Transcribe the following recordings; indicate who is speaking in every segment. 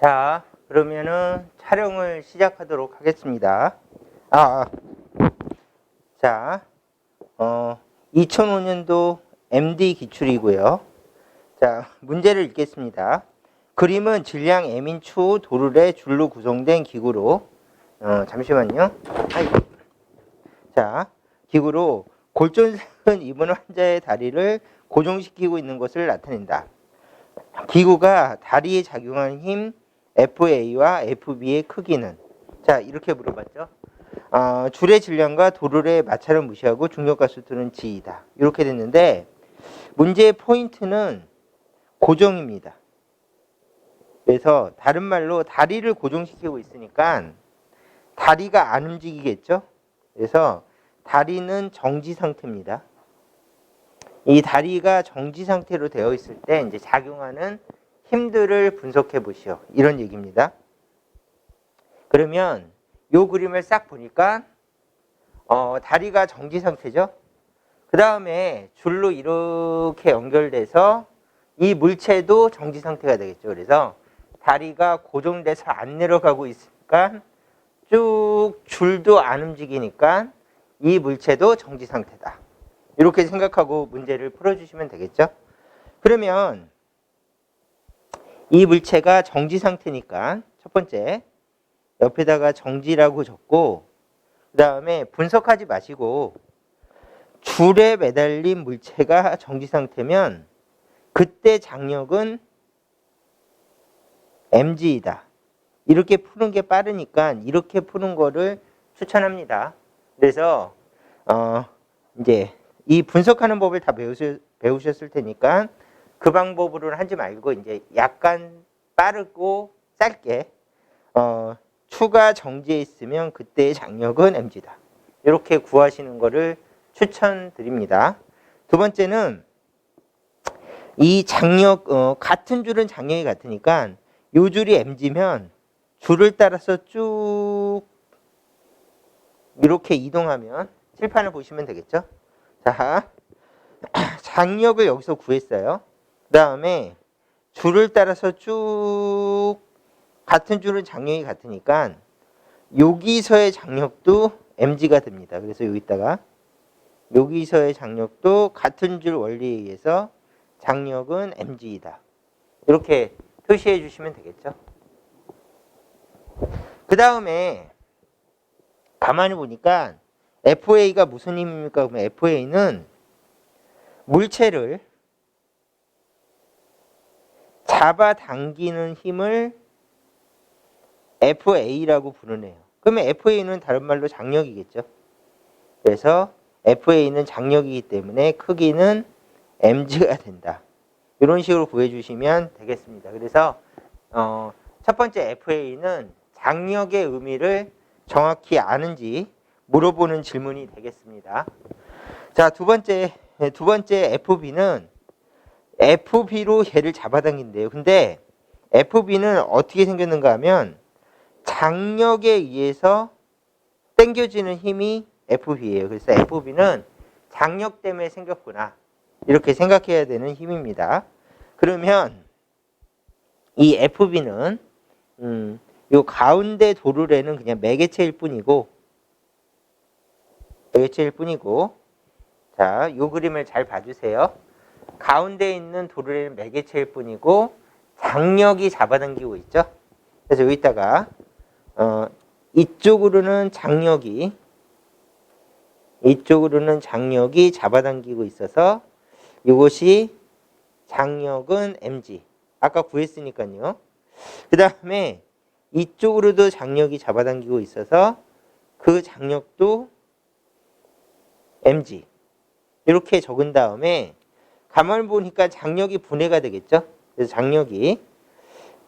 Speaker 1: 자, 그러면은 촬영을 시작하도록 하겠습니다. 자, 2005년도 MD 기출이고요. 자, 문제를 읽겠습니다. 그림은 질량 M인추 도르래 줄로 구성된 기구로, 잠시만요. 자, 기구로 골전선을 입은 환자의 다리를 고정시키고 있는 것을 나타낸다. 기구가 다리에 작용하는 힘 FA와 FB의 크기는, 자, 이렇게 물어봤죠. 줄의 질량과 도르래의 마찰을 무시하고 중력가수 G는 G이다. 이렇게 됐는데 문제의 포인트는 고정입니다. 그래서 다른 말로 다리를 고정시키고 있으니까 다리가 안 움직이겠죠. 그래서 다리는 정지 상태입니다. 이 다리가 정지 상태로 되어 있을 때 이제 작용하는 힘들을 분석해 보시오. 이런 얘기입니다. 그러면 이 그림을 싹 보니까 다리가 정지 상태죠. 그 다음에 줄로 이렇게 연결돼서 이 물체도 정지 상태가 되겠죠. 그래서 다리가 고정돼서 안 내려가고 있으니까 쭉 줄도 안 움직이니까 이 물체도 정지 상태다. 이렇게 생각하고 문제를 풀어주시면 되겠죠. 그러면 이 물체가 정지 상태니까 첫 번째 옆에다가 정지라고 적고, 그 다음에 분석하지 마시고 줄에 매달린 물체가 정지 상태면 그때 장력은 mg이다. 이렇게 푸는 게 빠르니까 이렇게 푸는 거를 추천합니다. 그래서 이제 이 분석하는 법을 다 배우셨을 테니까 그 방법으로는 하지 말고 이제 약간 빠르고 짧게 추가 정지에 있으면 그때의 장력은 mg다. 이렇게 구하시는 거를 추천드립니다. 두 번째는 이 장력 같은 줄은 장력이 같으니까 이 줄이 mg면 줄을 따라서 쭉 이렇게 이동하면 칠판을 보시면 되겠죠. 자, 장력을 여기서 구했어요. 그 다음에 줄을 따라서 쭉 같은 줄은 장력이 같으니까 여기서의 장력도 mg가 됩니다. 그래서 여기다가 여기서의 장력도 같은 줄 원리에 의해서 장력은 mg이다. 이렇게 표시해 주시면 되겠죠. 그 다음에 가만히 보니까 FA가 무슨 힘입니까? 그러면 FA는 물체를 잡아당기는 힘을 FA라고 부르네요. 그러면 FA는 다른 말로 장력이겠죠. 그래서 FA는 장력이기 때문에 크기는 mg가 된다. 이런 식으로 구해주시면 되겠습니다. 그래서 첫 번째 FA는 장력의 의미를 정확히 아는지 물어보는 질문이 되겠습니다. 자, 두 번째 FB는 FB로 얘를 잡아당긴대요. 근데 FB는 어떻게 생겼는가 하면 장력에 의해서 당겨지는 힘이 FB예요. 그래서 FB는 장력 때문에 생겼구나. 이렇게 생각해야 되는 힘입니다. 그러면 이 FB는 요 가운데 도르래는 그냥 매개체일 뿐이고 자, 요 그림을 잘 봐주세요. 가운데 있는 도르래는 매개체일 뿐이고 장력이 잡아당기고 있죠. 그래서 여기다가 이쪽으로는 장력이 잡아당기고 있어서 이것이 장력은 mg. 아까 구했으니까요. 그 다음에 이쪽으로도 장력이 잡아당기고 있어서 그 장력도 mg. 이렇게 적은 다음에 가만히 보니까 장력이 분해가 되겠죠. 그래서 장력이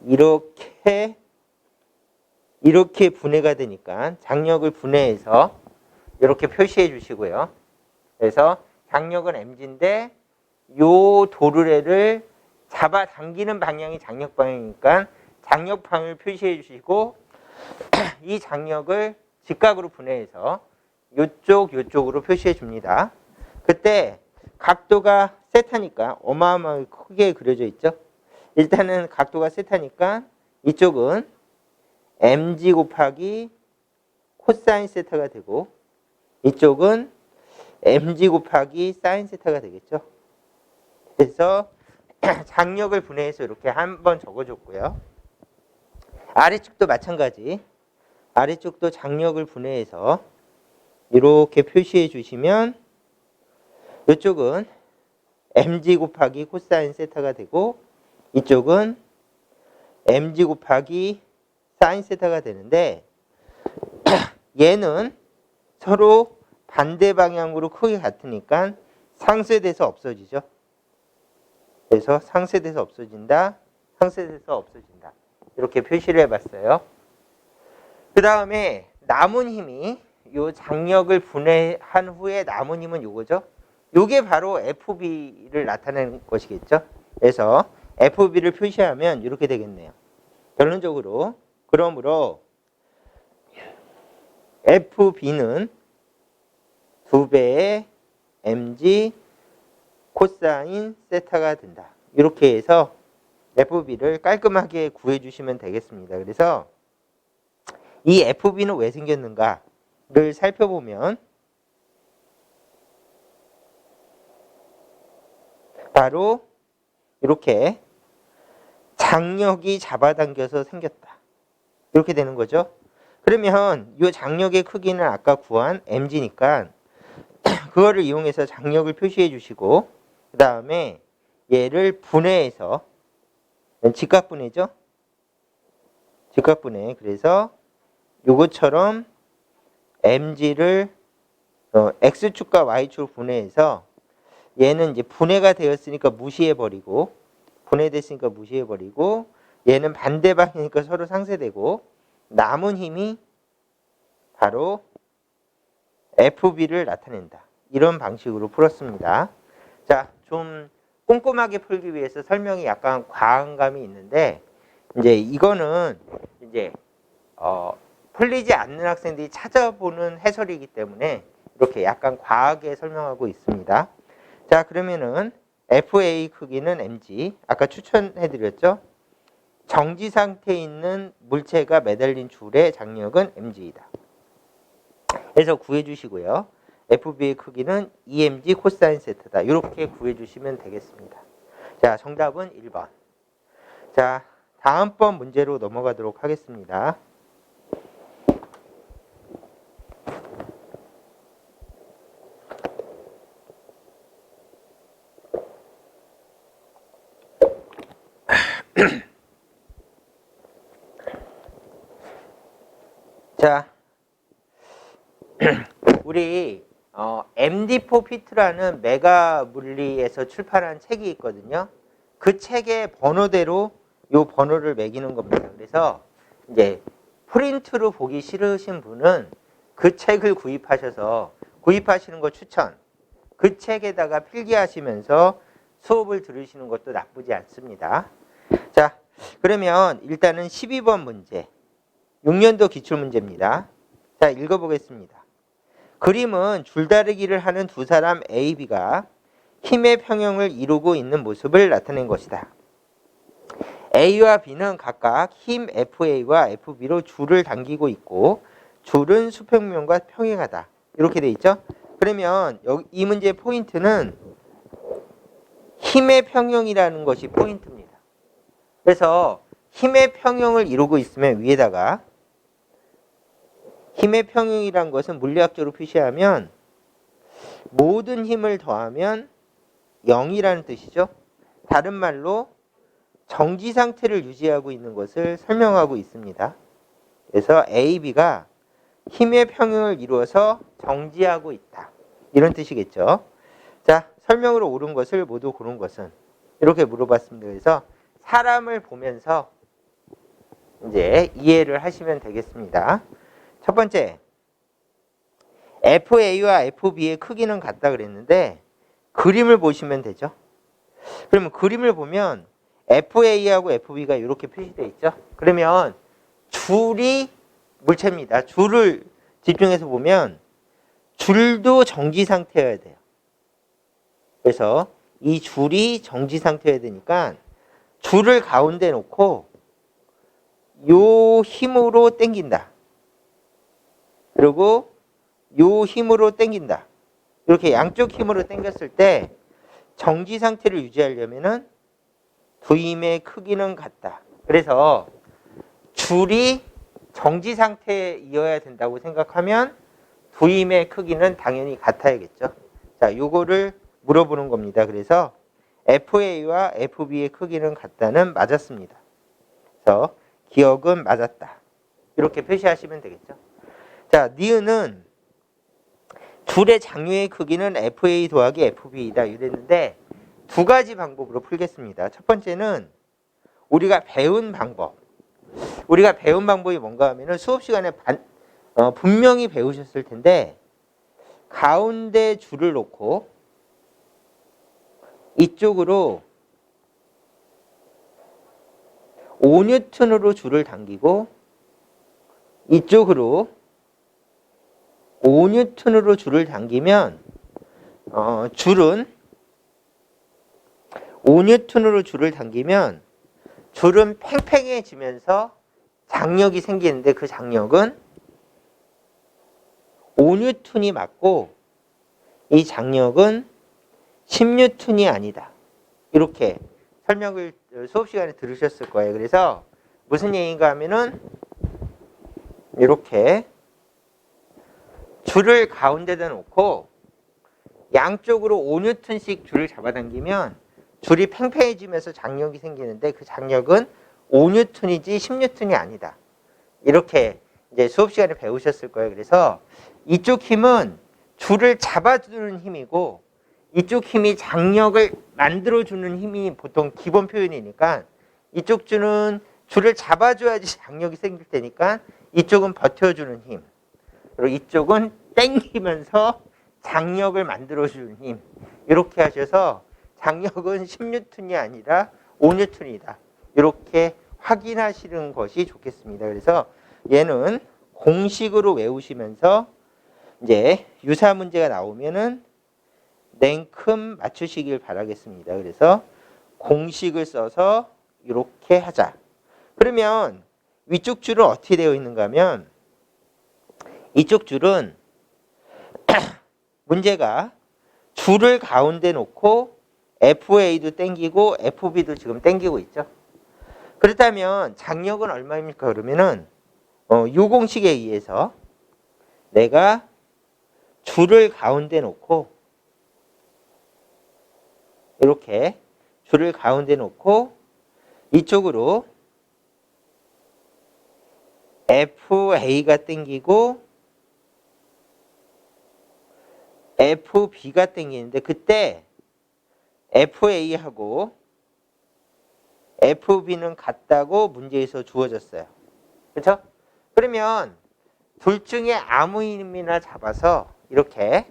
Speaker 1: 이렇게 분해가 되니까 장력을 분해해서 이렇게 표시해 주시고요. 그래서 장력은 mg인데 요 도르래를 잡아당기는 방향이 장력 방향이니까 장력 방을 표시해 주시고 이 장력을 직각으로 분해해서 요쪽으로 표시해 줍니다. 그때 각도가 세타니까 어마어마하게 크게 그려져 있죠. 일단은 각도가 세타니까 이쪽은 mg 곱하기 코사인 세타가 되고 이쪽은 mg 곱하기 사인 세타가 되겠죠. 그래서 장력을 분해해서 이렇게 한번 적어줬고요. 아래쪽도 마찬가지. 아래쪽도 장력을 분해해서 이렇게 표시해 주시면 이쪽은 mg 곱하기 코사인 세타가 되고 이쪽은 mg 곱하기 사인 세타가 되는데 얘는 서로 반대 방향으로 크게 같으니까 상쇄돼서 없어지죠. 그래서 상쇄돼서 없어진다, 상쇄돼서 없어진다. 이렇게 표시를 해봤어요. 그 다음에 남은 힘이 요 장력을 분해한 후에 남은 힘은 요거죠. 요게 바로 FB를 나타내는 것이겠죠. 그래서 FB를 표시하면 이렇게 되겠네요. 결론적으로 그러므로 FB는 2배의 mg 코사인 세타가 된다. 이렇게 해서 FB를 깔끔하게 구해주시면 되겠습니다. 그래서 이 FB는 왜 생겼는가를 살펴보면 바로 이렇게 장력이 잡아당겨서 생겼다. 이렇게 되는 거죠. 그러면 이 장력의 크기는 아까 구한 mg니까 그거를 이용해서 장력을 표시해 주시고 그 다음에 얘를 분해해서 직각분해죠. 직각분해. 그래서 요것처럼 mg를 x축과 y축을 분해해서 얘는 이제 분해가 되었으니까 무시해버리고 분해됐으니까 무시해버리고 얘는 반대 방향이니까 서로 상쇄되고 남은 힘이 바로 FB를 나타낸다. 이런 방식으로 풀었습니다. 자, 좀 꼼꼼하게 풀기 위해서 설명이 약간 과한 감이 있는데 이제 이거는 이제 풀리지 않는 학생들이 찾아보는 해설이기 때문에 이렇게 약간 과하게 설명하고 있습니다. 자, 그러면은 FA 크기는 mg. 아까 추천해드렸죠? 정지 상태에 있는 물체가 매달린 줄의 장력은 mg이다. 그래서 구해주시고요. FB의 크기는 2mg 코사인 세타다. 이렇게 구해주시면 되겠습니다. 자, 정답은 1번. 자, 다음번 문제로 넘어가도록 하겠습니다. 자, 우리 MD4 피트라는 메가 물리에서 출판한 책이 있거든요. 그 책의 번호대로 요 번호를 매기는 겁니다. 그래서 이제 프린트로 보기 싫으신 분은 그 책을 구입하셔서 구입하시는 거 추천. 그 책에다가 필기하시면서 수업을 들으시는 것도 나쁘지 않습니다. 자, 그러면 일단은 12번 문제. 6년도 기출문제입니다. 자, 읽어보겠습니다. 그림은 줄다리기를 하는 두 사람 A, B가 힘의 평형을 이루고 있는 모습을 나타낸 것이다. A와 B는 각각 힘 FA와 FB로 줄을 당기고 있고 줄은 수평면과 평행하다. 이렇게 돼 있죠? 그러면 이 문제의 포인트는 힘의 평형이라는 것이 포인트입니다. 그래서 힘의 평형을 이루고 있으면 위에다가 힘의 평형이란 것은 물리학적으로 표시하면 모든 힘을 더하면 0이라는 뜻이죠. 다른 말로 정지 상태를 유지하고 있는 것을 설명하고 있습니다. 그래서 A, B가 힘의 평형을 이루어서 정지하고 있다. 이런 뜻이겠죠. 자, 설명으로 옳은 것을 모두 고른 것은 이렇게 물어봤습니다. 그래서 사람을 보면서 이제 이해를 하시면 되겠습니다. 첫 번째, FA와 FB의 크기는 같다 그랬는데 그림을 보시면 되죠. 그러면 그림을 보면 FA하고 FB가 이렇게 표시되어 있죠. 그러면 줄이 물체입니다. 줄을 집중해서 보면 줄도 정지 상태여야 돼요. 그래서 이 줄이 정지 상태여야 되니까 줄을 가운데 놓고 요 힘으로 당긴다. 그리고 요 힘으로 당긴다. 이렇게 양쪽 힘으로 당겼을 때 정지 상태를 유지하려면은 두 힘의 크기는 같다. 그래서 줄이 정지 상태이어야 된다고 생각하면 두 힘의 크기는 당연히 같아야겠죠. 자, 요거를 물어보는 겁니다. 그래서 FA와 FB의 크기는 같다는 맞았습니다. 그래서 기억은 맞았다. 이렇게 표시하시면 되겠죠. 자, 니은은 줄의 장류의 크기는 FA 더하기 FB이다. 이랬는데 두 가지 방법으로 풀겠습니다. 첫 번째는 우리가 배운 방법. 우리가 배운 방법이 뭔가 하면은 수업 시간에 분명히 배우셨을 텐데 가운데 줄을 놓고 이쪽으로 5N으로 줄을 당기고 이쪽으로 5N으로 줄을 당기면 줄은 5N으로 줄을 당기면 줄은 팽팽해지면서 장력이 생기는데 그 장력은 5N이 맞고 이 장력은 10N이 아니다. 이렇게 설명을 수업 시간에 들으셨을 거예요. 그래서 무슨 얘기인가 하면은 이렇게 줄을 가운데다 놓고 양쪽으로 5N씩 줄을 잡아당기면 줄이 팽팽해지면서 장력이 생기는데 그 장력은 5N이지 10N이 아니다. 이렇게 이제 수업 시간에 배우셨을 거예요. 그래서 이쪽 힘은 줄을 잡아주는 힘이고 이쪽 힘이 장력을 만들어주는 힘이 보통 기본 표현이니까 이쪽 줄은 줄을 잡아줘야지 장력이 생길 테니까 이쪽은 버텨주는 힘. 그리고 이쪽은 당기면서 장력을 만들어주는 힘. 이렇게 하셔서 장력은 10N이 아니라 5N이다. 이렇게 확인하시는 것이 좋겠습니다. 그래서 얘는 공식으로 외우시면서 이제 유사 문제가 나오면은 냉큼 맞추시길 바라겠습니다. 그래서 공식을 써서 이렇게 하자. 그러면 위쪽 줄은 어떻게 되어 있는가 하면 이쪽 줄은 문제가 줄을 가운데 놓고 FA도 땡기고 FB도 지금 땡기고 있죠. 그렇다면 장력은 얼마입니까? 그러면은 요 공식에 의해서 내가 줄을 가운데 놓고 이렇게 줄을 가운데 놓고 이쪽으로 FA가 땡기고 FB가 땡기는데 그때 FA하고 FB는 같다고 문제에서 주어졌어요. 그렇죠? 그러면 둘 중에 아무 힘이나 잡아서 이렇게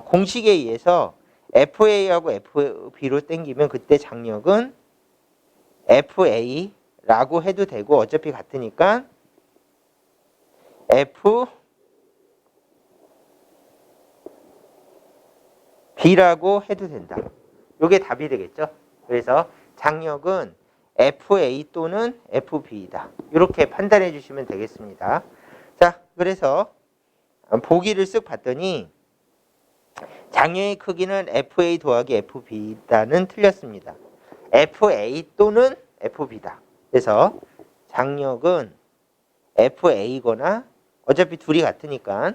Speaker 1: 공식에 의해서 FA하고 FB로 땡기면 그때 장력은 FA라고 해도 되고 어차피 같으니까 FB라고 해도 된다. 이게 답이 되겠죠. 그래서 장력은 FA 또는 FB이다. 이렇게 판단해 주시면 되겠습니다. 자, 그래서 보기를 쓱 봤더니 장력의 크기는 FA 더하기 FB다는 틀렸습니다. FA 또는 FB다. 그래서 장력은 FA거나 어차피 둘이 같으니까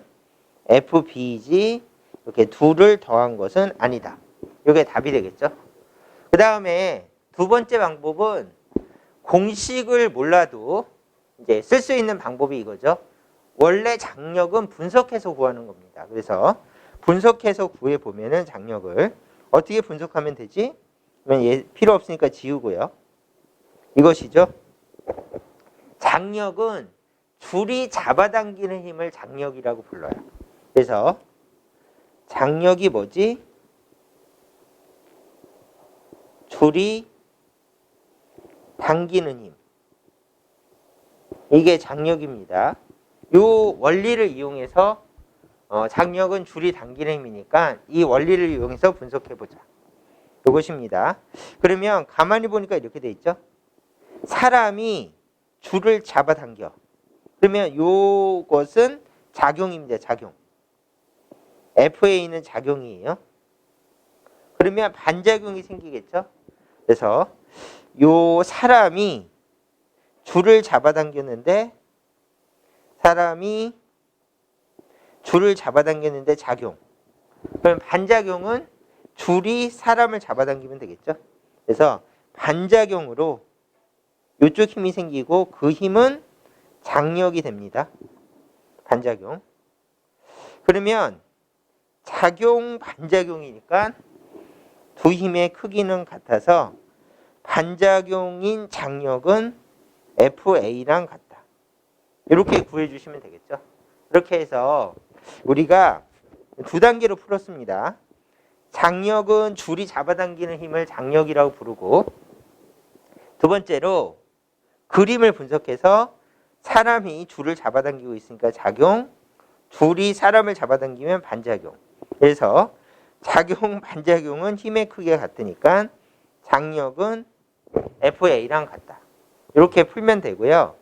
Speaker 1: FB이지 이렇게 둘을 더한 것은 아니다. 이게 답이 되겠죠. 그 다음에 두 번째 방법은 공식을 몰라도 이제 쓸 수 있는 방법이 이거죠. 원래 장력은 분석해서 구하는 겁니다. 그래서 분석해서 구해 보면은 장력을 어떻게 분석하면 되지? 그러면 얘 필요 없으니까 지우고요. 이것이죠. 장력은 줄이 잡아당기는 힘을 장력이라고 불러요. 그래서 장력이 뭐지? 줄이 당기는 힘. 이게 장력입니다. 요 원리를 이용해서 장력은 줄이 당기는 힘이니까 이 원리를 이용해서 분석해 보자. 이것입니다. 그러면 가만히 보니까 이렇게 돼 있죠. 사람이 줄을 잡아당겨. 그러면 요것은 작용입니다. 작용. FA는 작용이에요. 그러면 반작용이 생기겠죠. 그래서 요 사람이 줄을 잡아당겼는데 작용. 그럼 반작용은 줄이 사람을 잡아당기면 되겠죠. 그래서 반작용으로 이쪽 힘이 생기고 그 힘은 장력이 됩니다. 반작용. 그러면 작용 반작용이니까 두 힘의 크기는 같아서 반작용인 장력은 FA랑 같다. 이렇게 구해주시면 되겠죠. 이렇게 해서 우리가 두 단계로 풀었습니다. 장력은 줄이 잡아당기는 힘을 장력이라고 부르고, 두 번째로 그림을 분석해서 사람이 줄을 잡아당기고 있으니까 작용, 줄이 사람을 잡아당기면 반작용. 그래서 작용, 반작용은 힘의 크기가 같으니까 장력은 FA랑 같다. 이렇게 풀면 되고요.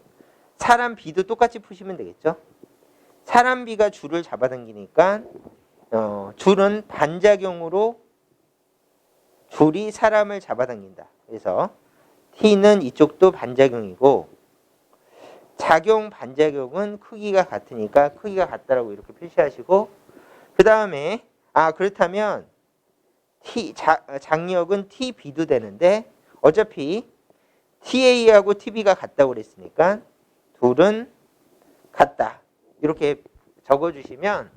Speaker 1: 사람 B도 똑같이 푸시면 되겠죠. 사람 B가 줄을 잡아당기니까 줄은 반작용으로 줄이 사람을 잡아당긴다. 그래서 T는 이쪽도 반작용이고, 작용 반작용은 크기가 같으니까 크기가 같다라고 이렇게 표시하시고, 그 다음에 그렇다면 장력은 TB도 되는데 어차피 TA하고 TB가 같다고 그랬으니까 둘은 같다. 이렇게 적어주시면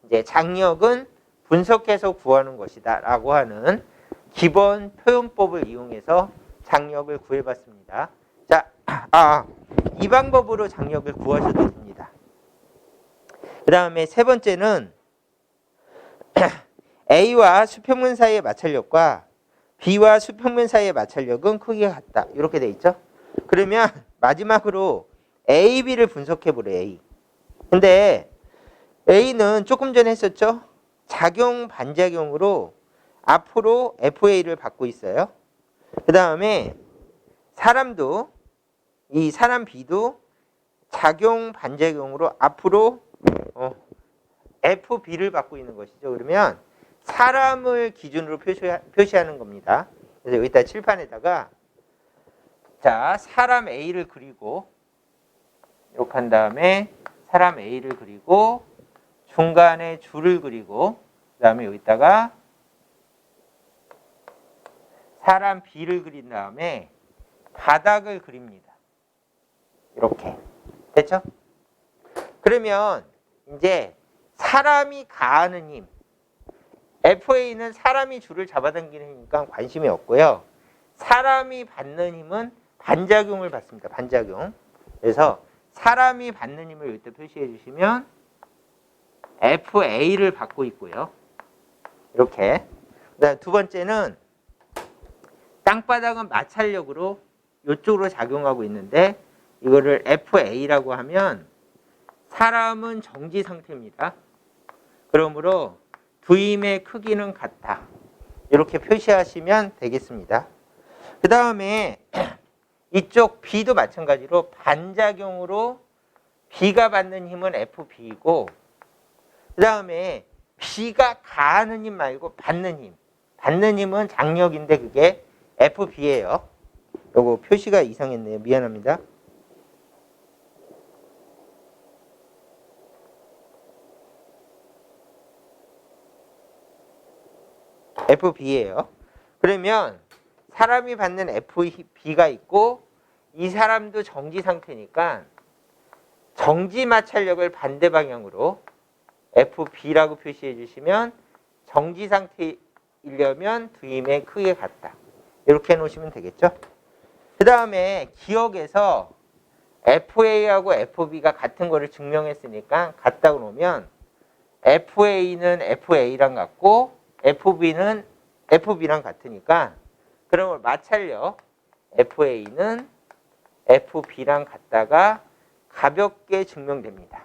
Speaker 1: 이제 장력은 분석해서 구하는 것이다 라고 하는 기본 표현법을 이용해서 장력을 구해봤습니다. 자, 이 방법으로 장력을 구하셔도 됩니다. 그 다음에 세 번째는 A와 수평면 사이의 마찰력과 B와 수평면 사이의 마찰력은 크기가 같다. 이렇게 돼 있죠. 그러면 마지막으로 A, B를 분석해 보래. A. 근데 A는 조금 전에 했었죠. 작용 반작용으로 앞으로 FA를 받고 있어요. 그 다음에 이 사람 B도 작용 반작용으로 앞으로 FB를 받고 있는 것이죠. 그러면 사람을 기준으로 표시하는 겁니다. 그래서 여기다 칠판에다가 사람 A를 그리고 이렇게 한 다음에 사람 A를 그리고 중간에 줄을 그리고 그 다음에 여기다가 사람 B를 그린 다음에 바닥을 그립니다. 이렇게 됐죠? 그러면 이제 사람이 가하는 힘, FA는 사람이 줄을 잡아당기는 힘이니까 관심이 없고요. 사람이 받는 힘은 반작용을 받습니다. 반작용. 그래서 사람이 받는 힘을 여기다 표시해 주시면 FA를 받고 있고요. 이렇게. 그다음 두 번째는 땅바닥은 마찰력으로 이쪽으로 작용하고 있는데 이거를 FA라고 하면 사람은 정지 상태입니다. 그러므로 두 힘의 크기는 같다. 이렇게 표시하시면 되겠습니다. 그 다음에 이쪽 B도 마찬가지로 반작용으로 B가 받는 힘은 FB이고, 그 다음에 B가 가하는 힘 말고 받는 힘은 장력인데 그게 FB예요. 요거 표시가 이상했네요. 미안합니다. FB예요. 그러면 사람이 받는 FB가 있고 이 사람도 정지 상태니까 정지 마찰력을 반대 방향으로 FB라고 표시해 주시면 정지 상태이려면 두 힘의 크기가 같다. 이렇게 해놓으시면 되겠죠. 그 다음에 기억에서 FA하고 FB가 같은 거를 증명했으니까 같다고 놓으면 FA는 FA랑 같고 FB는 FB랑 같으니까 그러면 마찰력 FA는 FB랑 같다가 가볍게 증명됩니다.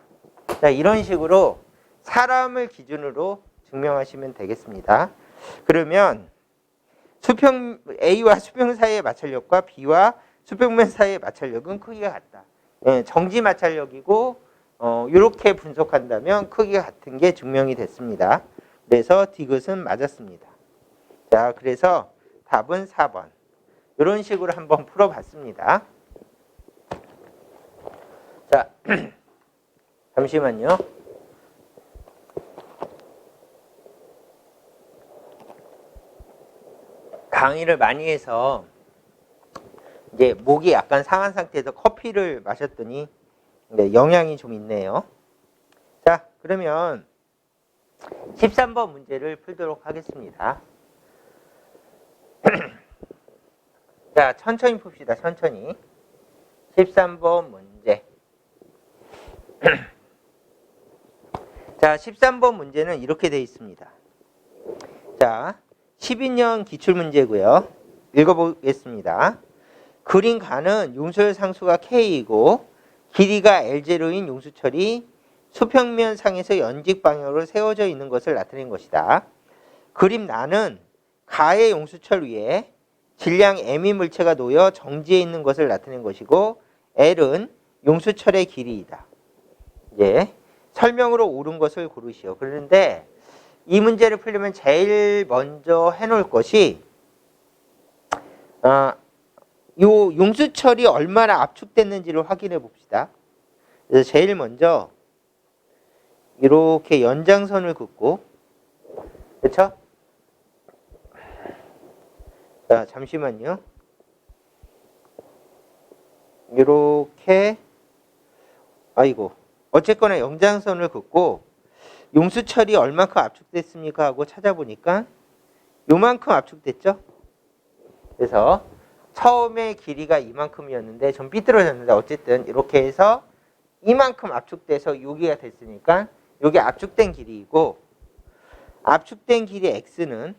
Speaker 1: 자, 이런 식으로 사람을 기준으로 증명하시면 되겠습니다. 그러면 A와 수평 사이의 마찰력과 B와 수평면 사이의 마찰력은 크기가 같다. 정지 마찰력이고 이렇게 분석한다면 크기가 같은 게 증명이 됐습니다. 그래서 디귿은 맞았습니다. 자, 그래서 답은 4번. 이런 식으로 한번 풀어봤습니다. 자, 잠시만요. 강의를 많이 해서 이제 목이 약간 상한 상태에서 커피를 마셨더니 영향이 좀 있네요. 자, 그러면 13번 문제를 풀도록 하겠습니다. 자, 천천히 풉시다. 천천히. 13번 문제. 자, 13번 문제는 이렇게 되어 있습니다. 자, 12년 기출문제고요. 읽어보겠습니다. 그린 가는 용설 상수가 K이고 길이가 L0인 용수철이 수평면 상에서 연직 방향으로 세워져 있는 것을 나타낸 것이다. 그림 나는 가의 용수철 위에 질량 M의 물체가 놓여 정지해 있는 것을 나타낸 것이고 L은 용수철의 길이이다. 이제 설명으로 옳은 것을 고르시오. 그런데 이 문제를 풀려면 제일 먼저 해놓을 것이 요 용수철이 얼마나 압축됐는지를 확인해 봅시다. 그래서 제일 먼저 이렇게 연장선을 긋고, 그렇죠? 자, 잠시만요. 이렇게 어쨌거나 연장선을 긋고 용수철이 얼마큼 압축됐습니까 하고 찾아보니까 요만큼 압축됐죠? 그래서 처음에 길이가 이만큼이었는데 좀 삐뚤어졌는데 어쨌든 이렇게 해서 이만큼 압축돼서 여기가 됐으니까 여기 압축된 길이이고, 압축된 길이 x는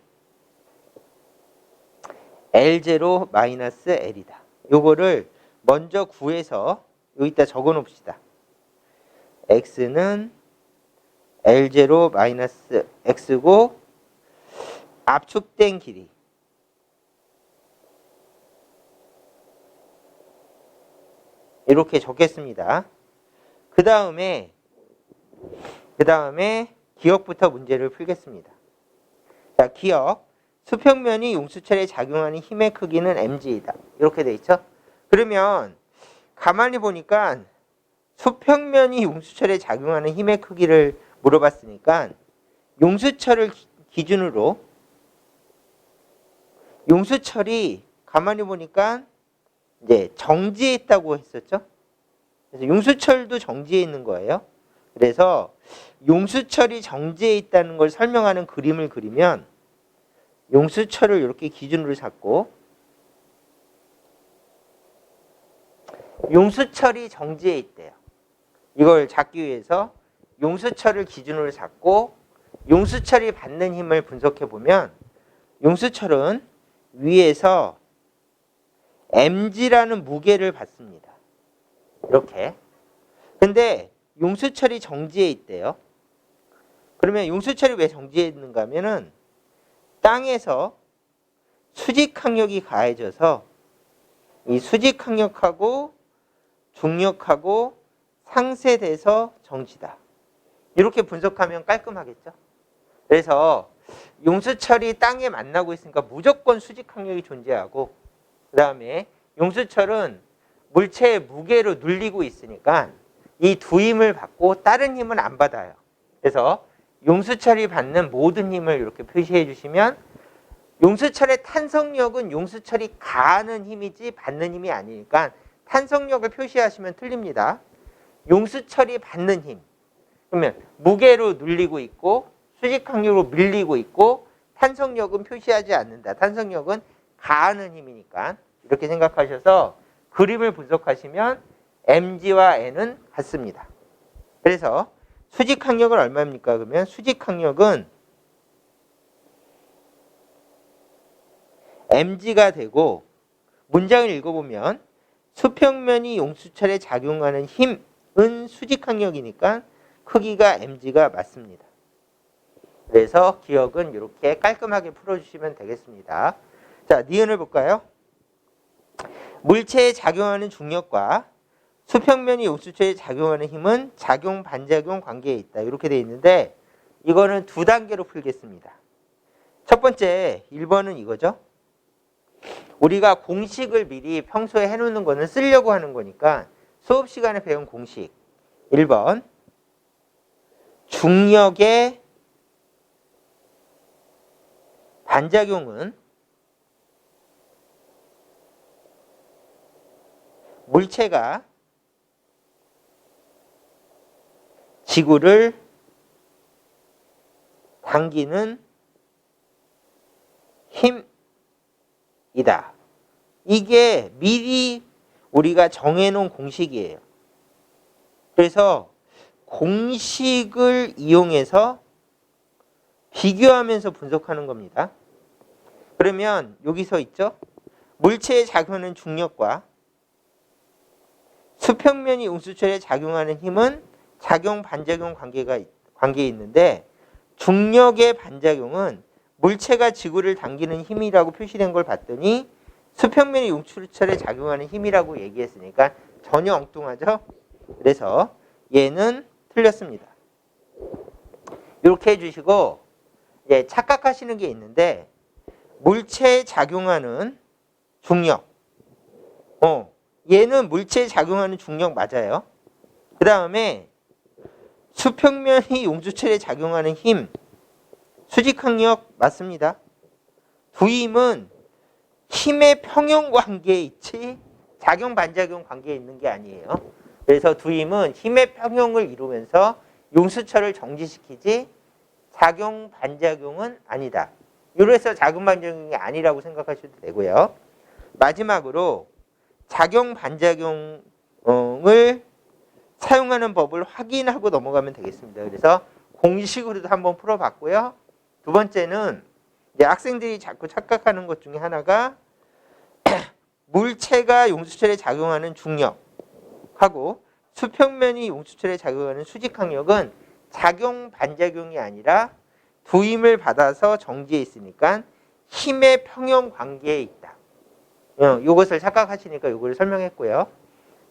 Speaker 1: L0-L이다. 요거를 먼저 구해서 여기다 적어 놓읍시다. x는 L0-X고 압축된 길이 이렇게 적겠습니다. 그 다음에 기억부터 문제를 풀겠습니다. 자, 기억. 수평면이 용수철에 작용하는 힘의 크기는 mg이다. 이렇게 돼 있죠? 그러면 가만히 보니까 수평면이 용수철에 작용하는 힘의 크기를 물어봤으니까 용수철을 기준으로 용수철이 가만히 보니까 이제 정지해 있다고 했었죠? 그래서 용수철도 정지해 있는 거예요. 그래서 용수철이 정지해 있다는 걸 설명하는 그림을 그리면 용수철을 이렇게 기준으로 잡고 용수철이 정지해 있대요. 이걸 잡기 위해서 용수철을 기준으로 잡고 용수철이 받는 힘을 분석해 보면 용수철은 위에서 mg라는 무게를 받습니다. 이렇게. 근데 용수철이 정지해 있대요. 그러면 용수철이 왜 정지해 있는가 하면은 땅에서 수직항력이 가해져서 이 수직항력하고 중력하고 상쇄돼서 정지다. 이렇게 분석하면 깔끔하겠죠? 그래서 용수철이 땅에 만나고 있으니까 무조건 수직항력이 존재하고, 그 다음에 용수철은 물체의 무게로 눌리고 있으니까 이 두 힘을 받고 다른 힘은 안 받아요. 그래서 용수철이 받는 모든 힘을 이렇게 표시해 주시면 용수철의 탄성력은 용수철이 가하는 힘이지 받는 힘이 아니니까 탄성력을 표시하시면 틀립니다. 용수철이 받는 힘. 그러면 무게로 눌리고 있고 수직항력으로 밀리고 있고 탄성력은 표시하지 않는다. 탄성력은 가하는 힘이니까 이렇게 생각하셔서 그림을 분석하시면 mg와 n은 같습니다. 그래서 수직항력은 얼마입니까? 그러면 수직항력은 mg가 되고, 문장을 읽어보면 수평면이 용수철에 작용하는 힘은 수직항력이니까 크기가 mg가 맞습니다. 그래서 기억은 이렇게 깔끔하게 풀어주시면 되겠습니다. 자, 니은을 볼까요? 물체에 작용하는 중력과 수평면이 용수철에 작용하는 힘은 작용 반작용 관계에 있다. 이렇게 돼 있는데 이거는 두 단계로 풀겠습니다. 첫 번째 1번은 이거죠. 우리가 공식을 미리 평소에 해놓는 거는 쓰려고 하는 거니까 수업 시간에 배운 공식 1번 중력의 반작용은 물체가 지구를 당기는 힘이다. 이게 미리 우리가 정해놓은 공식이에요. 그래서 공식을 이용해서 비교하면서 분석하는 겁니다. 그러면 여기서 있죠? 물체에 작용하는 중력과 수평면이 용수철에 작용하는 힘은 작용 반작용 관계에 있는데 중력의 반작용은 물체가 지구를 당기는 힘이라고 표시된 걸 봤더니 수평면이 용수철에 작용하는 힘이라고 얘기했으니까 전혀 엉뚱하죠? 그래서 얘는 틀렸습니다. 이렇게 해주시고 이제 착각하시는 게 있는데 물체에 작용하는 중력 얘는 물체에 작용하는 중력 맞아요. 그 다음에 수평면이 용수철에 작용하는 힘 수직항력 맞습니다. 두 힘은 힘의 평형 관계에 있지 작용 반작용 관계에 있는 게 아니에요. 그래서 두 힘은 힘의 평형을 이루면서 용수철을 정지시키지 작용 반작용은 아니다. 이래서 작용 반작용이 아니라고 생각하셔도 되고요. 마지막으로 작용 반작용을 사용하는 법을 확인하고 넘어가면 되겠습니다. 그래서 공식으로도 한번 풀어봤고요. 두 번째는 이제 학생들이 자꾸 착각하는 것 중에 하나가 물체가 용수철에 작용하는 중력하고 수평면이 용수철에 작용하는 수직항력은 작용 반작용이 아니라 두 힘을 받아서 정지해 있으니까 힘의 평형 관계에 있다. 이것을 착각하시니까 이걸 설명했고요.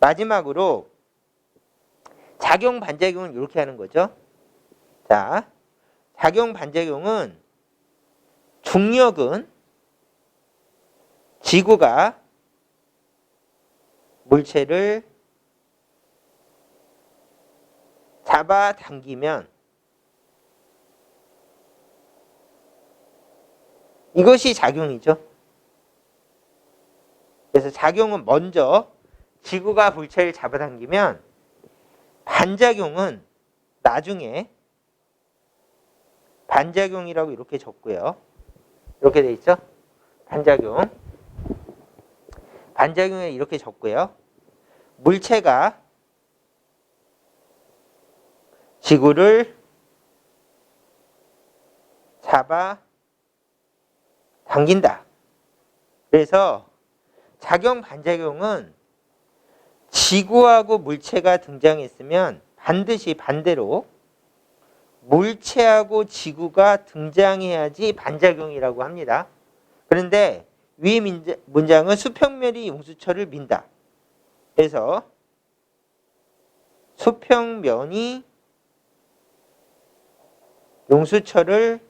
Speaker 1: 마지막으로 작용 반작용은 이렇게 하는 거죠. 자, 작용 반작용은 중력은 지구가 물체를 잡아당기면 이것이 작용이죠. 그래서 작용은 먼저 지구가 물체를 잡아당기면 반작용은 나중에 반작용이라고 이렇게 적고요. 이렇게 돼 있죠? 반작용에 이렇게 적고요. 물체가 지구를 잡아 당긴다. 그래서 작용 반작용은 지구하고 물체가 등장했으면 반드시 반대로 물체하고 지구가 등장해야지 반작용이라고 합니다. 그런데 위 문장은 수평면이 용수철을 민다. 그래서 수평면이 용수철을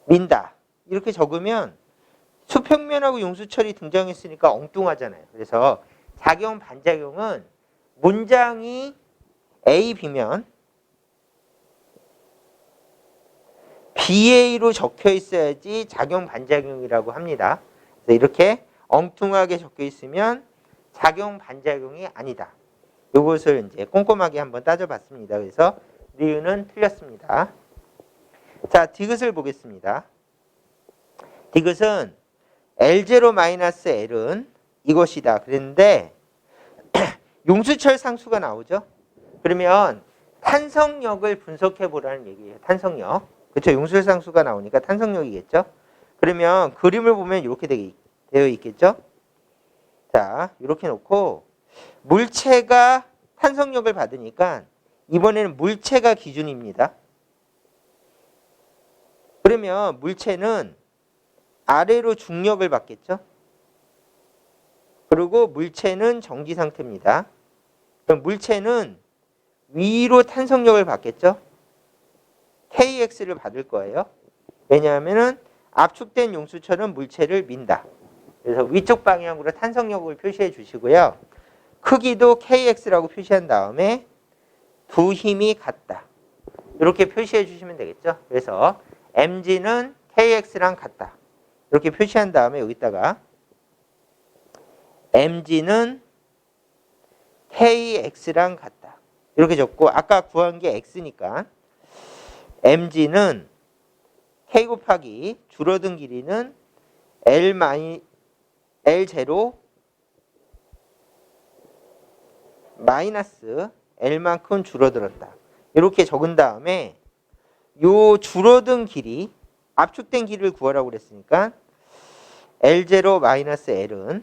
Speaker 1: 민다. 이렇게 적으면 수평면하고 용수철이 등장했으니까 엉뚱하잖아요. 그래서 작용 반작용은 문장이 A, B면 BA로 적혀 있어야지 작용 반작용이라고 합니다. 그래서 이렇게 엉뚱하게 적혀 있으면 작용 반작용이 아니다. 이것을 이제 꼼꼼하게 한번 따져봤습니다. 그래서 니은은 틀렸습니다. 자, 디귿을 보겠습니다. 디귿은 L0-L은 이것이다. 그랬는데 용수철 상수가 나오죠. 그러면 탄성력을 분석해 보라는 얘기예요. 탄성력. 그렇죠. 용수철 상수가 나오니까 탄성력이겠죠. 그러면 그림을 보면 이렇게 되어 있겠죠. 자, 이렇게 놓고 물체가 탄성력을 받으니까 이번에는 물체가 기준입니다. 그러면 물체는 아래로 중력을 받겠죠. 그리고 물체는 정지 상태입니다. 그럼 물체는 위로 탄성력을 받겠죠? KX를 받을 거예요. 왜냐하면은 압축된 용수철은 물체를 민다. 그래서 위쪽 방향으로 탄성력을 표시해 주시고요. 크기도 KX라고 표시한 다음에 두 힘이 같다. 이렇게 표시해 주시면 되겠죠. 그래서 mg는 KX랑 같다. 이렇게 표시한 다음에 여기다가 mg는 KX랑 같다. 이렇게 적고 아까 구한 게 X니까 mg는 K 곱하기 줄어든 길이는 L0 마이너스 L만큼 줄어들었다. 이렇게 적은 다음에 요 줄어든 길이 압축된 길이를 구하라고 그랬으니까 L0 마이너스 L은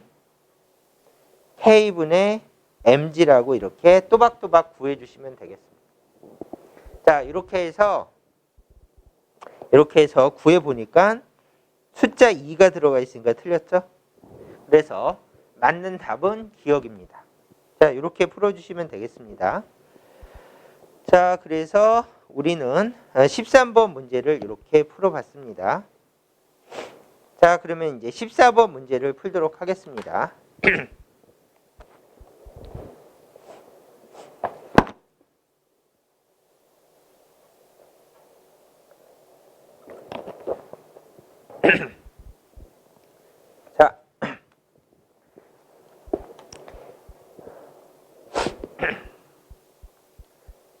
Speaker 1: K분의 mg라고 이렇게 또박또박 구해주시면 되겠습니다. 자, 이렇게 해서 구해보니까 숫자 2가 들어가 있으니까 틀렸죠? 그래서 맞는 답은 기억입니다. 자, 이렇게 풀어주시면 되겠습니다. 자, 그래서 우리는 13번 문제를 이렇게 풀어봤습니다. 자, 그러면 이제 14번 문제를 풀도록 하겠습니다.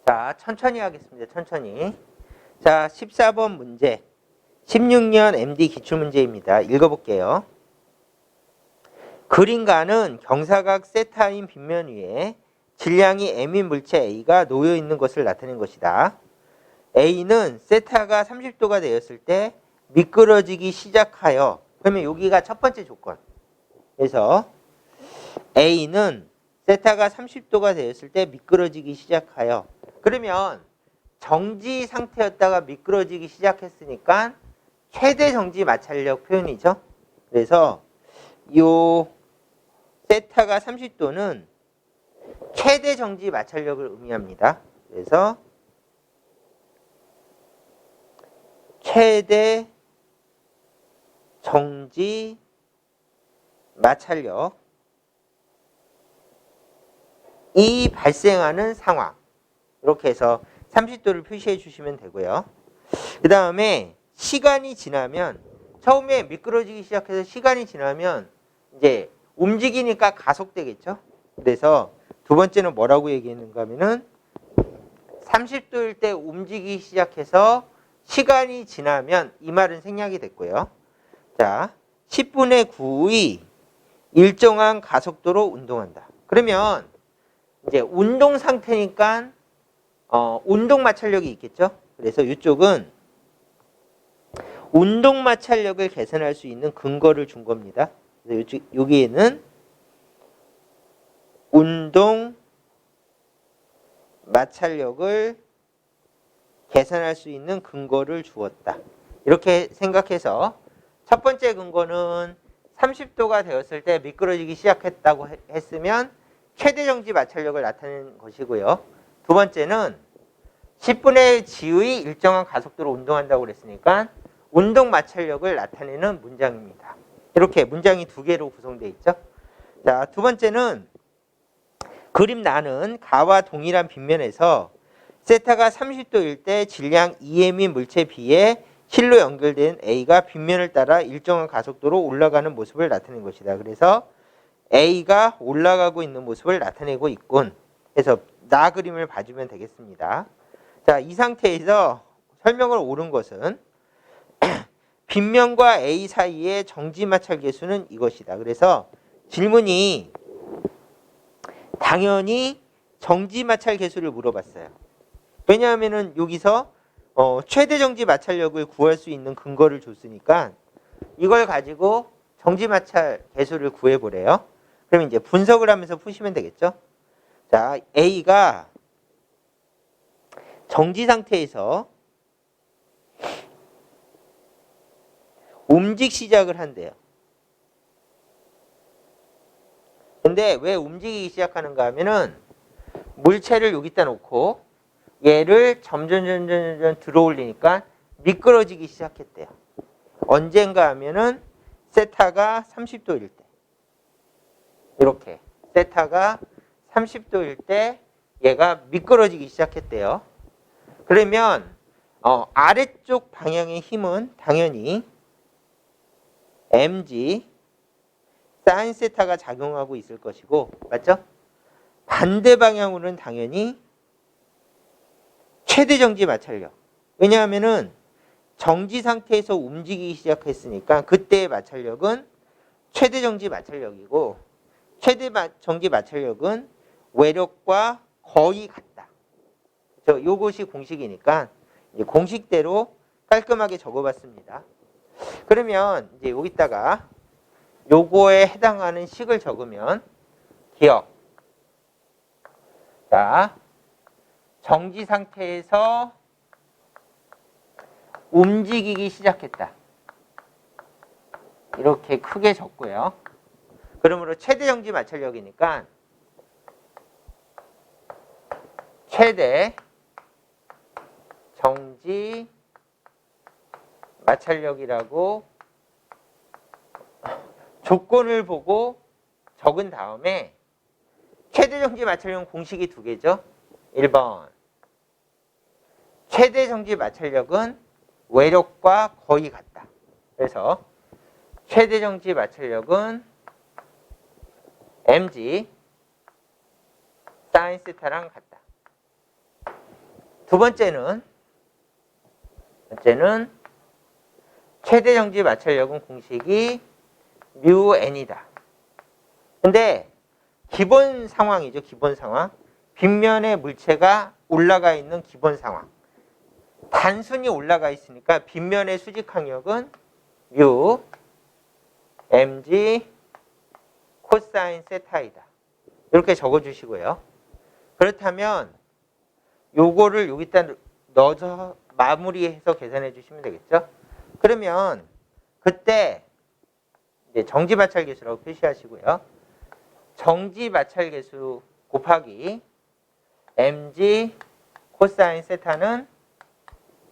Speaker 1: 자, 천천히 하겠습니다. 천천히. 자, 14번 문제. 16년 MD 기출문제입니다. 읽어볼게요. 그림가는 경사각 세타인 빗면 위에 질량이 m인 물체 A가 놓여 있는 것을 나타낸 것이다. A는 세타가 30도가 되었을 때 미끄러지기 시작하여, 그러면 여기가 첫 번째 조건. 그래서 A는 세타가 30도가 되었을 때 미끄러지기 시작하여, 그러면 정지 상태였다가 미끄러지기 시작했으니까 최대 정지 마찰력 표현이죠. 그래서 요 세타가 30도는 최대 정지 마찰력을 의미합니다. 그래서 최대 정지 마찰력이 발생하는 상황. 이렇게 해서 30도를 표시해 주시면 되고요. 그 다음에 시간이 지나면, 처음에 미끄러지기 시작해서 시간이 지나면 이제 움직이니까 가속되겠죠. 그래서 두 번째는 뭐라고 얘기했는가 하면은 30도일 때 움직이기 시작해서 시간이 지나면, 이 말은 생략이 됐고요. 자, 10분의 9의 일정한 가속도로 운동한다. 그러면 이제 운동 상태니까 운동 마찰력이 있겠죠. 그래서 이쪽은 운동 마찰력을 계산할 수 있는 근거를 준 겁니다. 그래서 여기에는 운동 마찰력을 계산할 수 있는 근거를 주었다. 이렇게 생각해서 첫 번째 근거는 30도가 되었을 때 미끄러지기 시작했다고 했으면 최대 정지 마찰력을 나타내는 것이고요. 두 번째는 10분의 g의 일정한 가속도로 운동한다고 그랬으니까 운동 마찰력을 나타내는 문장입니다. 이렇게 문장이 두 개로 구성되어 있죠. 자, 두 번째는 그림 나는 가와 동일한 빗면에서 세타가 30도일 때 질량 EM인 물체 B에 실로 연결된 A가 빗면을 따라 일정한 가속도로 올라가는 모습을 나타낸 것이다. 그래서 A가 올라가고 있는 모습을 나타내고 있군. 그래서 나 그림을 봐주면 되겠습니다. 자, 이 상태에서 설명을 옳은 것은 빗면과 A 사이의 정지 마찰 계수는 이것이다. 그래서 질문이 당연히 정지 마찰 계수를 물어봤어요. 왜냐하면은 여기서 최대 정지 마찰력을 구할 수 있는 근거를 줬으니까 이걸 가지고 정지 마찰 계수를 구해보래요. 그러면 이제 분석을 하면서 푸시면 되겠죠. 자, A가 정지 상태에서 움직 시작을 한대요. 근데 왜 움직이기 시작하는가 하면은 물체를 여기다 놓고 얘를 점점 들어올리니까 미끄러지기 시작했대요. 언젠가 하면은 세타가 30도일 때. 이렇게 세타가 30도일 때 얘가 미끄러지기 시작했대요. 그러면 아래쪽 방향의 힘은 당연히 mg 사인 세타가 작용하고 있을 것이고, 맞죠? 반대 방향으로는 당연히 최대 정지 마찰력. 왜냐하면은 정지 상태에서 움직이기 시작했으니까 그때의 마찰력은 최대 정지 마찰력이고, 최대 정지 마찰력은 외력과 거의 같다. 요것이 공식이니까 이제 공식대로 깔끔하게 적어봤습니다. 그러면 이제 여기다가 요거에 해당하는 식을 적으면 기억. 자, 정지 상태에서 움직이기 시작했다. 이렇게 크게 적고요. 그러므로 최대 정지 마찰력이니까 최대 정지 마찰력이라고 조건을 보고 적은 다음에 최대 정지 마찰력은 공식이 두 개죠. 1번. 최대 정지 마찰력은 외력과 거의 같다. 그래서 최대 정지 마찰력은 mg 사인 세타랑 같다. 두 번째는 최대 정지 마찰력은 공식이 μn이다. 근데 기본 상황이죠. 기본 상황. 빗면에 물체가 올라가 있는 기본 상황. 단순히 올라가 있으니까 빗면의 수직 항력은 μ mg 코사인 세타이다. 이렇게 적어주시고요. 그렇다면 요거를 여기다 넣어서 마무리해서 계산해 주시면 되겠죠. 그러면 그때 이제 정지 마찰 계수라고 표시하시고요. 정지 마찰 계수 곱하기 mg 코사인 세타는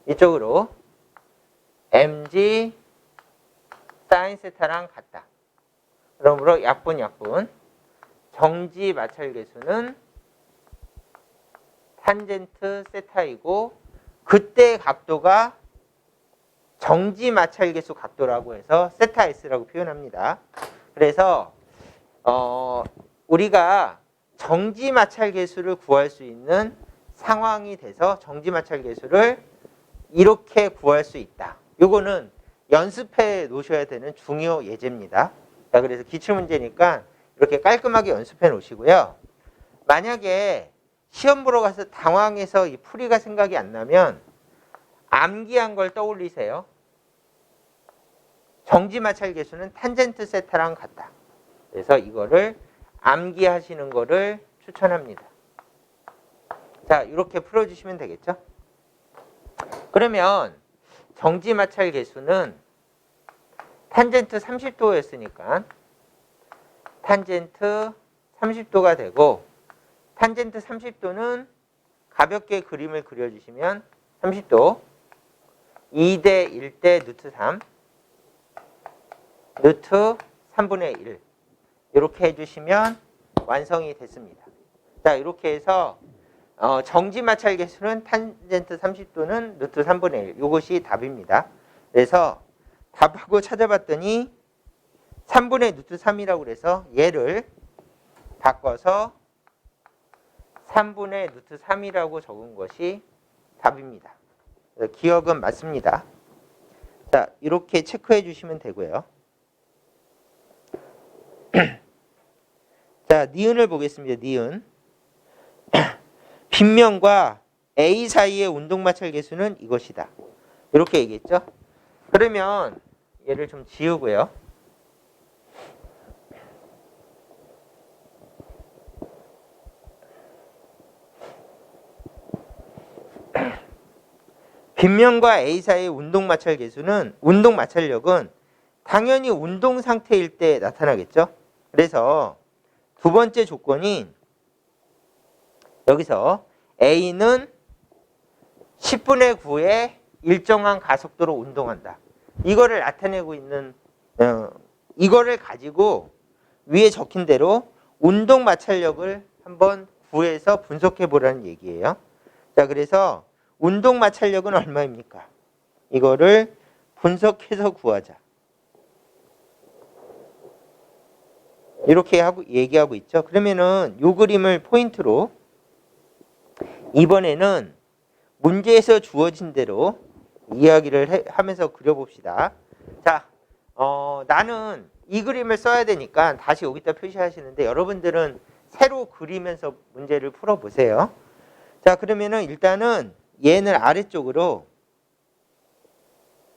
Speaker 1: 이쪽으로 mg 사인 세타랑 같다. 그러므로 약분 정지 마찰 계수는 탄젠트 세타이고, 그때 각도가 정지 마찰 계수 각도라고 해서 세타 s라고 표현합니다. 그래서 우리가 정지 마찰 계수를 구할 수 있는 상황이 돼서 정지 마찰 계수를 이렇게 구할 수 있다. 요거는 연습해 놓으셔야 되는 중요 예제입니다. 자, 그래서 기출문제니까 이렇게 깔끔하게 연습해 놓으시고요. 만약에 시험 보러 가서 당황해서 이 풀이가 생각이 안 나면 암기한 걸 떠올리세요. 정지 마찰 계수는 탄젠트 세타랑 같다. 그래서 이거를 암기하시는 거를 추천합니다. 자, 이렇게 풀어주시면 되겠죠? 그러면 정지 마찰 계수는 탄젠트 30도였으니까 탄젠트 30도가 되고, 탄젠트 30도는 가볍게 그림을 그려주시면 30도 2대 1대 루트 3 루트 3분의 1 이렇게 해주시면 완성이 됐습니다. 자, 이렇게 해서 정지 마찰 계수는 탄젠트 30도는 루트 3분의 1 이것이 답입니다. 그래서 답하고 찾아봤더니 3분의 루트 3이라고 그래서 얘를 바꿔서 3분의 루트 3이라고 적은 것이 답입니다. 기억은 맞습니다. 자, 이렇게 체크해 주시면 되고요. 자, 니은을 보겠습니다. 니은. 빗면과 A 사이의 운동마찰 계수는 이것이다. 이렇게 얘기했죠. 그러면 얘를 좀 지우고요. 빗면과 A 사이의 운동마찰 계수는, 운동마찰력은 당연히 운동 상태일 때 나타나겠죠. 그래서 두 번째 조건이 여기서 A는 10분의 9의 일정한 가속도로 운동한다. 이거를 나타내고 있는 이거를 가지고 위에 적힌 대로 운동 마찰력을 한번 구해서 분석해 보라는 얘기예요. 자, 그래서 운동 마찰력은 얼마입니까? 이거를 분석해서 구하자. 이렇게 얘기하고 있죠. 그러면은 이 그림을 포인트로 이번에는 문제에서 주어진 대로 이야기를 하면서 그려봅시다. 자, 나는 이 그림을 써야 되니까 다시 여기다 표시하시는데 여러분들은 새로 그리면서 문제를 풀어보세요. 자, 그러면은 일단은 얘는 아래쪽으로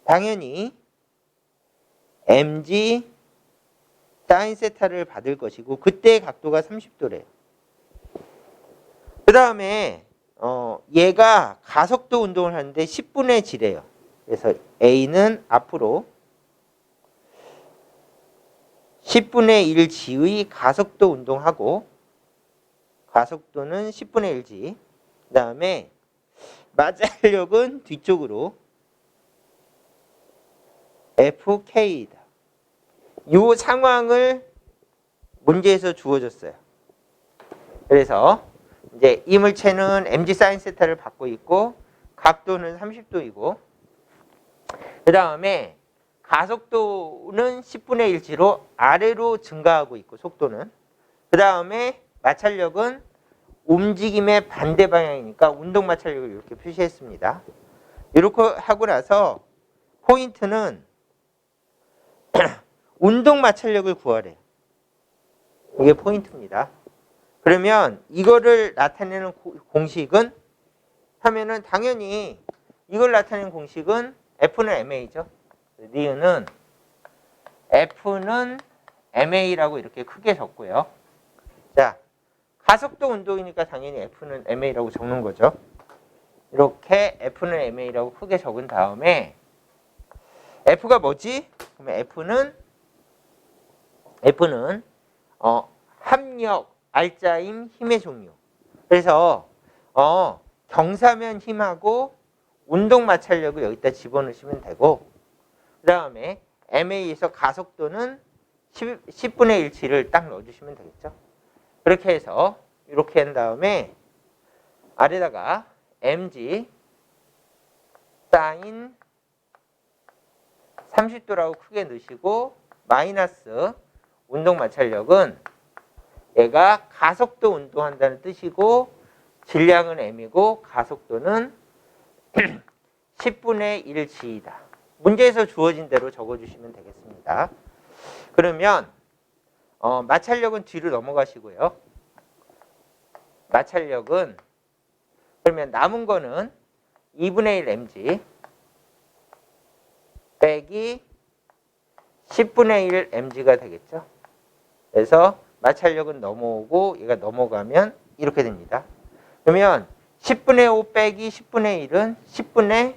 Speaker 1: 당연히 mg 사인 세타를 받을 것이고 그때 각도가 30도래요. 그 다음에 얘가 가속도 운동을 하는데 10분의 g래요. 그래서 A는 앞으로 10분의 1g의 가속도 운동하고 가속도는 10분의 1g. 그 다음에 마찰력은 뒤쪽으로 FK이다. 이 상황을 문제에서 주어졌어요. 그래서 이제 이물체는 mg 사인 세타를 받고 있고 각도는 30도이고 그 다음에 가속도는 10분의 1g로 아래로 증가하고 있고 속도는 그 다음에 마찰력은 움직임의 반대 방향이니까 운동 마찰력을 이렇게 표시했습니다. 이렇게 하고 나서 포인트는 운동 마찰력을 구하래. 이게 포인트입니다. 그러면 이거를 나타내는 공식은 하면은 당연히 이걸 나타내는 공식은 F는 MA죠. 니은은 F는 MA라고 이렇게 크게 적고요. 자, 가속도 운동이니까 당연히 F는 MA라고 적는 거죠. 이렇게 F는 MA라고 크게 적은 다음에 F가 뭐지? 그러면 F는 합력, 알짜임, 힘의 종류. 그래서 경사면 힘하고 운동 마찰력을 여기다 집어넣으시면 되고 그 다음에 MA에서 가속도는 10분의 1g를 딱 넣어주시면 되겠죠. 그렇게 해서 이렇게 한 다음에 아래다가 mg 사인 30도라고 크게 넣으시고 마이너스 운동 마찰력은 얘가 가속도 운동한다는 뜻이고 질량은 m이고 가속도는 10분의 1g이다. 문제에서 주어진 대로 적어주시면 되겠습니다. 그러면 마찰력은 뒤로 넘어가시고요. 마찰력은 그러면 남은 거는 2분의 1 mg 빼기 10분의 1 mg가 되겠죠. 그래서 마찰력은 넘어오고 얘가 넘어가면 이렇게 됩니다. 그러면 10분의 5 빼기 10분의 1은 10분의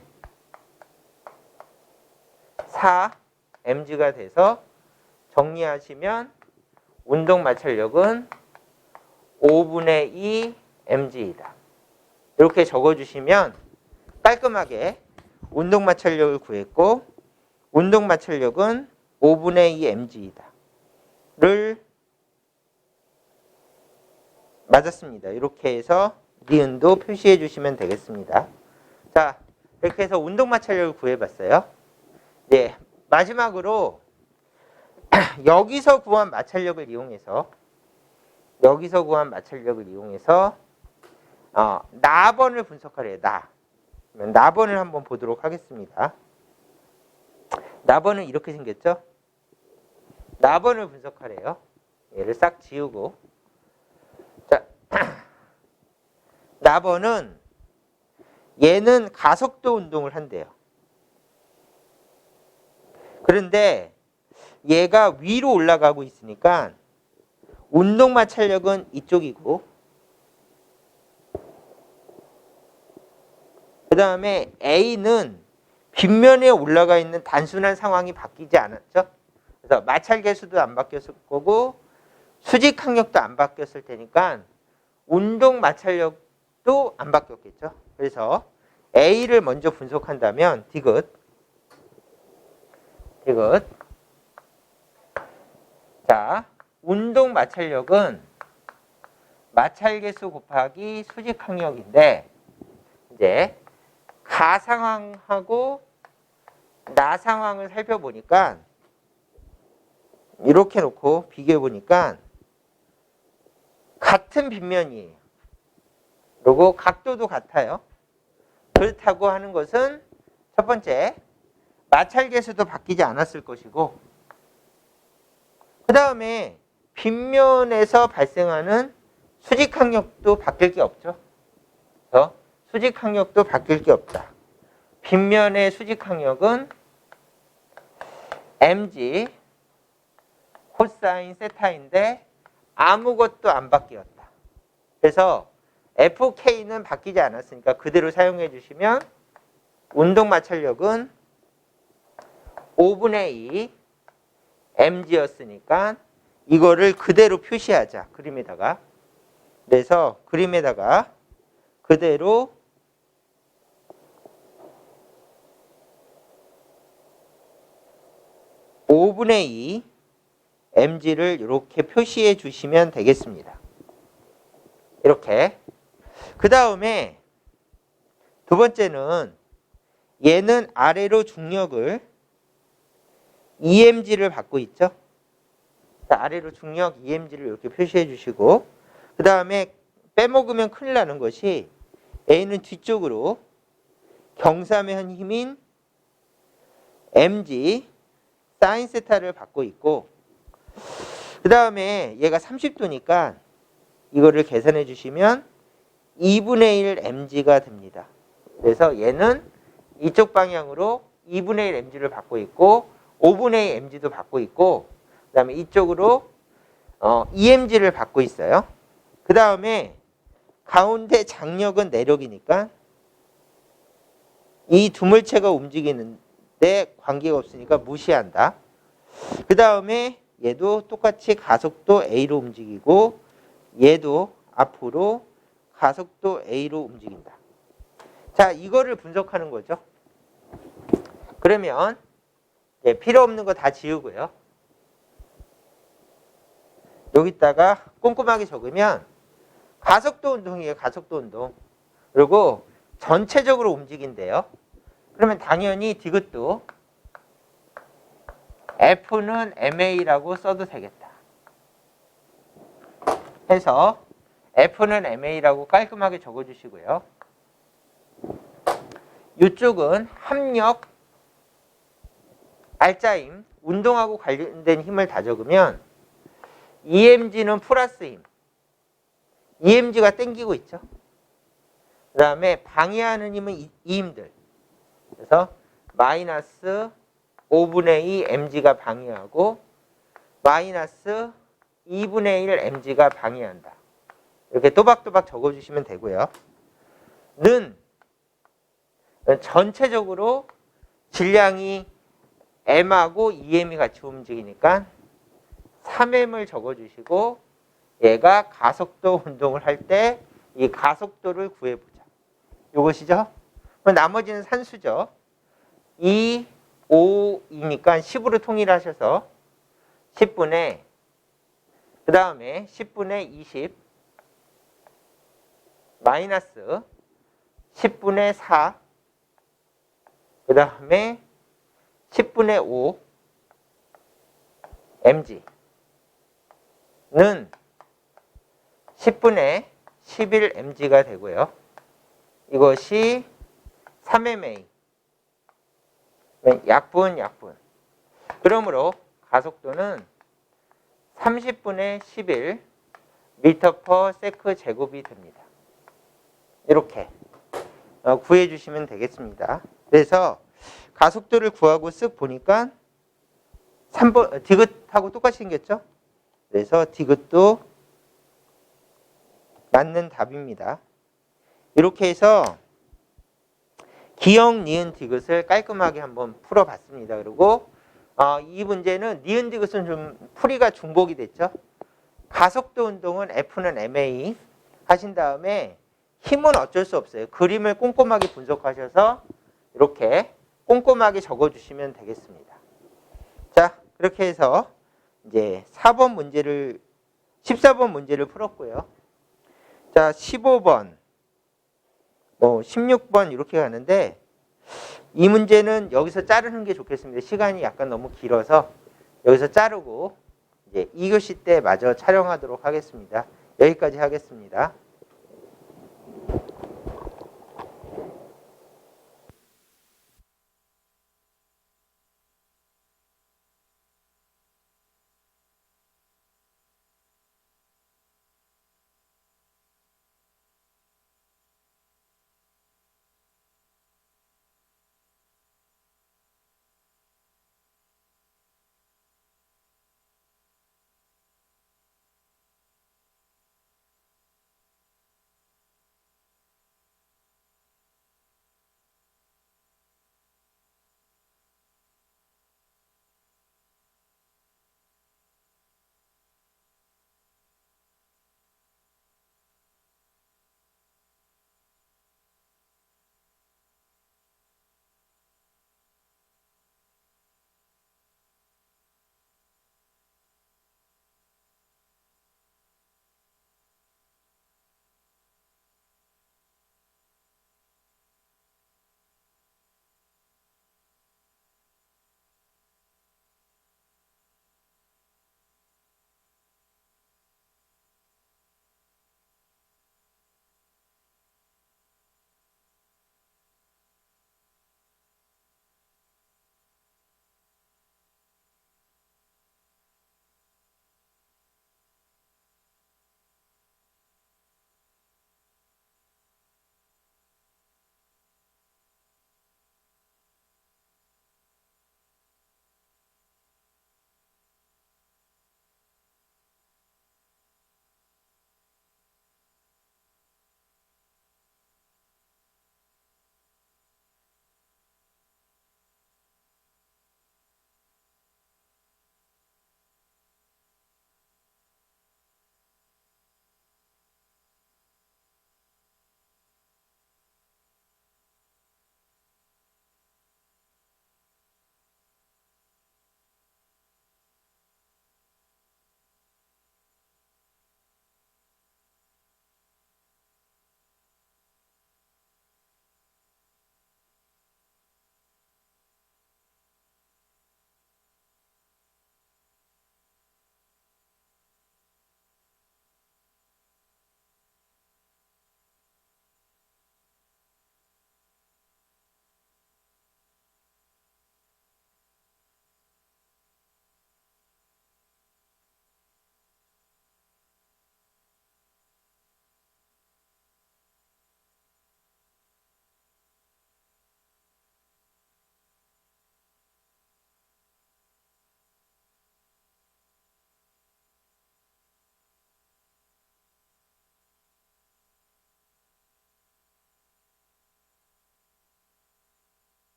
Speaker 1: 4 mg가 돼서 정리하시면 운동 마찰력은 5분의 2 mg이다. 이렇게 적어주시면 깔끔하게 운동 마찰력을 구했고 운동 마찰력은 5분의 2 mg이다. 를 맞았습니다. 이렇게 해서 니은도 표시해 주시면 되겠습니다. 자, 이렇게 해서 운동 마찰력을 구해봤어요. 네, 마지막으로 여기서 구한 마찰력을 이용해서 나번을 분석하래요. 나번을 한번 보도록 하겠습니다. 나번은 이렇게 생겼죠? 나번을 분석하래요. 얘를 싹 지우고 자, 나번은 얘는 가속도 운동을 한대요. 그런데 얘가 위로 올라가고 있으니까 운동 마찰력은 이쪽이고 그 다음에 A는 빗면에 올라가 있는 단순한 상황이 바뀌지 않았죠. 그래서 마찰 계수도 안 바뀌었을 거고 수직 항력도 안 바뀌었을 테니까 운동 마찰력도 안 바뀌었겠죠. 그래서 A를 먼저 분석한다면 디귿. 자, 운동 마찰력은 마찰계수 곱하기 수직 항력인데 이제 가 상황하고 나 상황을 살펴보니까 이렇게 놓고 비교해 보니까 같은 빗면이에요. 그리고 각도도 같아요. 그렇다고 하는 것은 첫 번째 마찰계수도 바뀌지 않았을 것이고 그 다음에 빗면에서 발생하는 수직항력도 바뀔 게 없죠. 그래서 수직항력도 바뀔 게 없다. 빗면의 수직항력은 mg 코사인 세타인데 아무것도 안 바뀌었다. 그래서 FK는 바뀌지 않았으니까 그대로 사용해 주시면 운동 마찰력은 5분의 2 mg였으니까 이거를 그대로 표시하자. 그림에다가. 그래서 그림에다가 그대로 5분의 2 mg를 이렇게 표시해 주시면 되겠습니다. 이렇게. 그 다음에 두 번째는 얘는 아래로 중력을 EMG를 받고 있죠. 아래로 중력 EMG를 이렇게 표시해 주시고 그 다음에 빼먹으면 큰일 나는 것이 A는 뒤쪽으로 경사면 힘인 mg 사인 세타를 받고 있고 그 다음에 얘가 30도니까 이거를 계산해 주시면 2분의 1 mg가 됩니다. 그래서 얘는 이쪽 방향으로 2분의 1 mg를 받고 있고 5분의 2 mg도 받고 있고 그 다음에 이쪽으로 EMG를 받고 있어요. 그 다음에 가운데 장력은 내력이니까 이 두 물체가 움직이는데 관계가 없으니까 무시한다. 그 다음에 얘도 똑같이 가속도 A로 움직이고 얘도 앞으로 가속도 A로 움직인다. 자, 이거를 분석하는 거죠. 그러면 필요 없는 거 다 지우고요. 여기다가 꼼꼼하게 적으면 가속도 운동이에요. 가속도 운동. 그리고 전체적으로 움직인대요. 그러면 당연히 디귿도 F는 MA라고 써도 되겠다. 해서 F는 MA라고 깔끔하게 적어주시고요. 이쪽은 합력, 알짜힘, 운동하고 관련된 힘을 다 적으면 EMG는 플러스 힘, EMG가 땡기고 있죠. 그 다음에 방해하는 힘은 이 힘들. 그래서 마이너스 5분의 2 mg가 방해하고 마이너스 2분의 1 mg가 방해한다. 이렇게 또박또박 적어주시면 되고요. 는 전체적으로 질량이 m하고 2m이 같이 움직이니까 3m을 적어주시고 얘가 가속도 운동을 할 때 이 가속도를 구해보자. 이것이죠. 나머지는 산수죠. 2, 5이니까 10으로 통일하셔서 10분의 그 다음에 10분의 20 마이너스 10분의 4 그 다음에 10분의 5 mg는 10분의 11 mg가 되고요. 이것이 3ma 약분. 그러므로 가속도는 30분의 11 미터 퍼 세크 제곱이 됩니다. 이렇게 구해 주시면 되겠습니다. 그래서 가속도를 구하고 쓱 보니까 3번 디귿하고 똑같이 생겼죠? 그래서 디귿도 맞는 답입니다. 이렇게 해서 기역, 니은, 디귿을 깔끔하게 한번 풀어봤습니다. 그리고 이 문제는 니은, 디귿은 좀 풀이가 중복이 됐죠. 가속도 운동은 F는 ma 하신 다음에 힘은 어쩔 수 없어요. 그림을 꼼꼼하게 분석하셔서 이렇게 꼼꼼하게 적어주시면 되겠습니다. 자, 그렇게 해서 이제 14번 문제를 풀었고요. 자, 15번, 16번 이렇게 가는데 이 문제는 여기서 자르는 게 좋겠습니다. 시간이 약간 너무 길어서 여기서 자르고 이제 2교시 때 마저 촬영하도록 하겠습니다. 여기까지 하겠습니다.